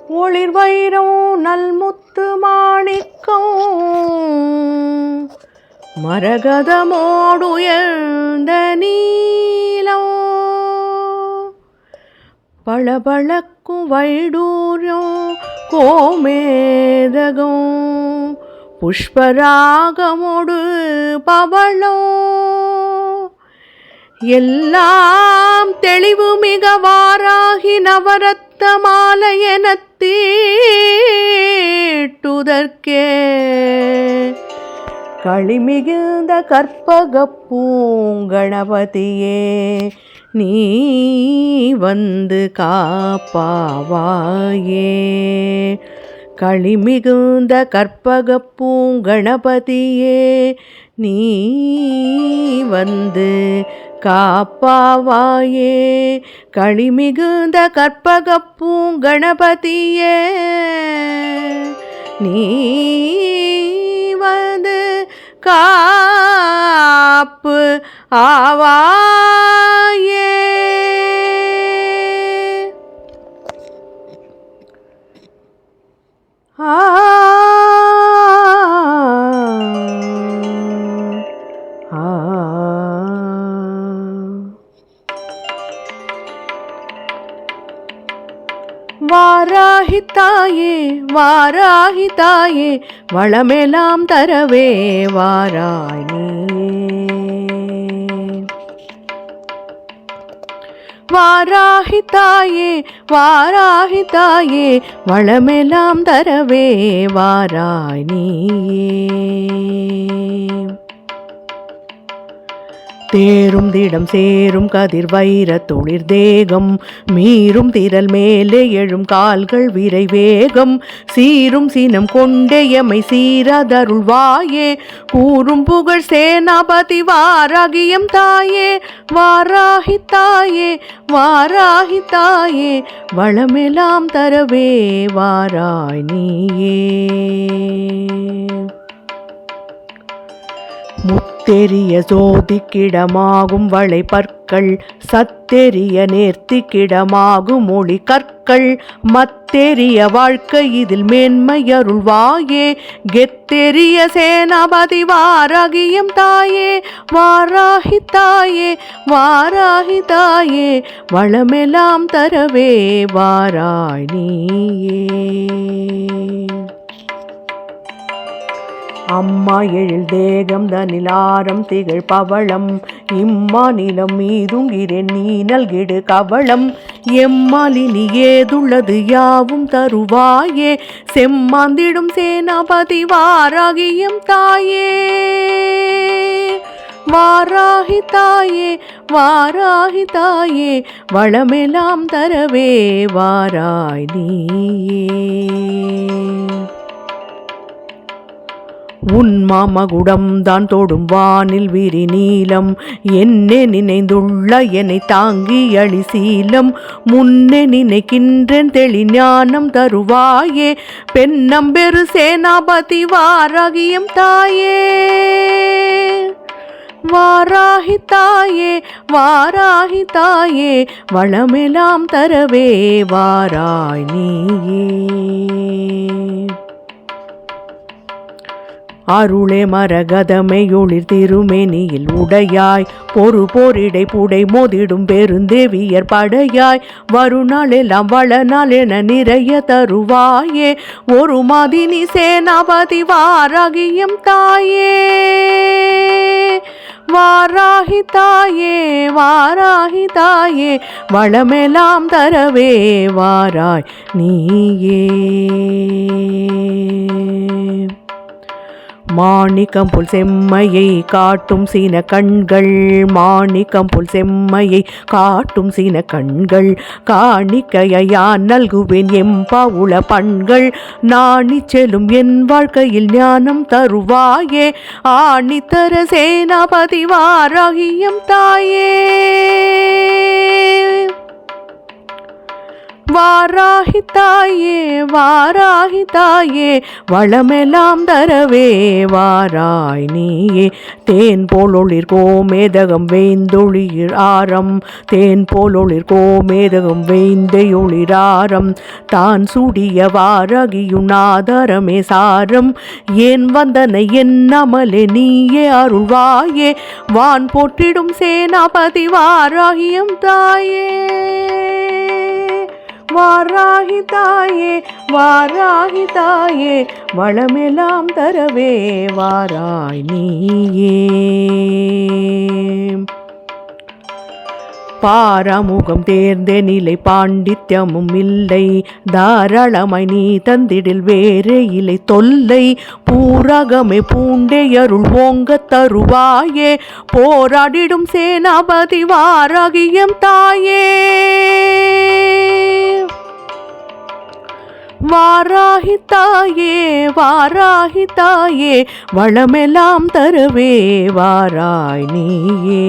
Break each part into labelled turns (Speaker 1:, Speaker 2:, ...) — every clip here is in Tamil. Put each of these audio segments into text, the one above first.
Speaker 1: ஒளிர் வைரம் நல்முத்து மாணிக்கம் மரகதமோடுயர்ந்த நீலம் பளபளக்கும் வைடூரியம் கோமேதகம் புஷ்பராகமோடு பவளம் எல்லாம் தெளிவு மிக வாராகி நவரத்த மாலையென தீட்டுதற்கே களிமிகுந்த கற்பக பூங்கணபதியே நீ வந்து காப்பாவாயே. களிமிகுந்த கற்பக பூங்கணபதியே நீ வந்து காப்பாவாயே. களிமிகுந்த கற்பக பூங்கணபதியே நீ வந்து காப்பு ஆவாயே. வாராகி தாயே வாராகி தாயே வளமெல்லாம் தரவே வாராய் நீயே. வாராகி தாயே வாராகி தாயே வளமெல்லாம் தரவே வாராய் நீயே. தேரும் திடம் சேரும் கதிர் வைர தொழிற் தேகம் மீறும் திரள் மேலே எழும் கால்கள் விரைவேகம் சீரும் சினம் கொண்டே எமை சீரதருள்வாயே. கூறும் புகழ் சேனாபதி வாராகியம் தாயே வாராகி தாயே வாராகி தாயே வளமெல்லாம் தரவே வாராய் நீயே. முத்தெரிய சோதிக்கிடமாகும் வளை பற்கள் சத்தெரிய நேர்த்திக்கிடமாகும் மொழி கற்கள் மத்தெரிய வாழ்க்கை இதில் மேன்மையருள்வாயே. கெத்தெரிய சேனாபதி வாராகியம் தாயே வாராகி தாயே வாராகி தாயே வளமெல்லாம் தரவே வாராய் நீயே. அம்மா எழில் தேகம் தனிலாரம் திகழ் பவளம் இம்மா நிலம் மீதுங்கிறேன் நீ நல்கிடு கவளம் எம்மாலினி ஏதுள்ளது யாவும் தருவாயே. செம்மாந்திடும் சேனாபதி வாராகியம் தாயே வாராகி தாயே வாராகி தாயே வளமெல்லாம் தரவே வாராய் நீயே. உன் மாமகுடம் தான் தோடும் வானில் விரி நீலம் என்னே நினைந்துள்ள என்னை தாங்கி அழி சீலம் முன்னே நினைக்கின்றேன் தெளி ஞானம் தருவாயே. பெண்ணம்பெரு சேனாபதி வாராகியம் தாயே வாராகி தாயே வாராகி தாயே வளமெல்லாம் தரவே வாராய் நீயே. அருளே மரகதமை ஒளிர் திருமேனியில் உடையாய் பொறு போரிடை புடை மோதிடும் பெருந்தேவியர் படையாய் வருநாள் எல்லாம் வளநாள் என நிறைய தருவாயே. ஒரு மாதினி சேனாபதி வாராகியம் தாயே வாராகி தாயே வாராகி தாயே வளமெல்லாம் தரவே வாராய் நீயே. மாணிக்கம் போல் செம்மையை காட்டும் சீன கண்கள் மாணிக்கம் போல் செம்மையை காட்டும் சீன கண்கள் காணிக்கையான் நல்குவேன் எம்பவுள பண்கள் நாணி செல்லும் என் வாழ்க்கையில் ஞானம் தருவாயே. ஆணித்தர சேனாபதி வாராகியம் தாயே வாராகி தாயே வாராகி தாயே வளமெல்லாம் தரவே வாராய் நீயே. தேன் போலொளிர் கோமேதகம் வேந்தொளிர் ஆரம் தேன் போலொளிர் கோமேதகம் வேந்தையொளிராரம் தான் சுடிய வாராகியுநாதரமே சாரம் ஏன் வந்தனை என்னமலே நீயே அருள்வாயே வான் போற்றிடும் சேனாபதி வாராகியம் தாயே. வாராகி தாயே வாராகி தாயே வளமெல்லாம் தரவே வாராய் நீயே. பாராமுகம் தேர்ந்த நிலை பாண்டித்யமும் இல்லை தாராளமாய் நீ தந்திடில் வேறே இல்லை தொல்லை பூரகமே பூண்டே அருள் ஓங்க தருவாயே போராடிடும் சேனாபதி வாராகியம் தாயே. வாராகி தாயே வாராகி தாயே வளமெல்லாம் தருவே வாராய் நீயே.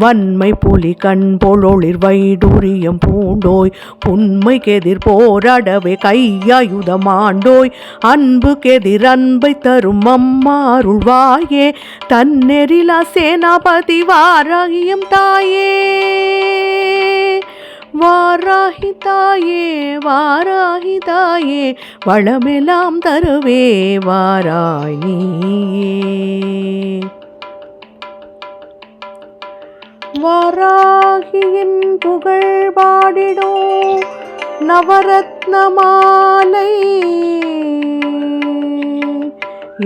Speaker 1: வன்மை புலி கண் போலொளிர் வைடூரியம் பூண்டோய் புன்மை கெதிர் போராடவே கையாயுதமாண்டோய் அன்பு கெதிர் அன்பை தரும் அம்மா அருள்வாயே தன்னெறிலா சேனாபதி வாராகியம் தாயே. வாராகி தாயே வாராகி தாயே வளமெல்லாம் தருவே வாராய் நீயே. வாராகியின் புகழ் பாடிடும் நவரத்ன மாலை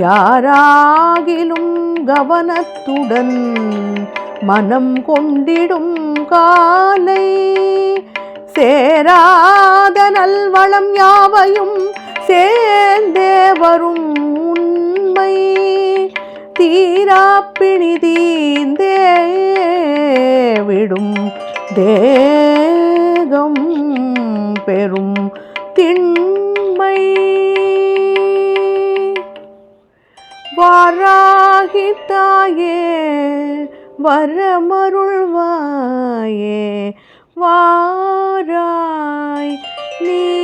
Speaker 1: யாராகிலும் கவனத்துடன் மனம் கொண்டிடும் காலை சேராத நல்வளம் யாவையும் சேர்ந்தே வரும் உண்மை தீராப்பிணி தீந்தே விடும் தேகம் பெரும் திண்மை. வாராகி தாயே வரமருள்வாயே வாராய் நீ.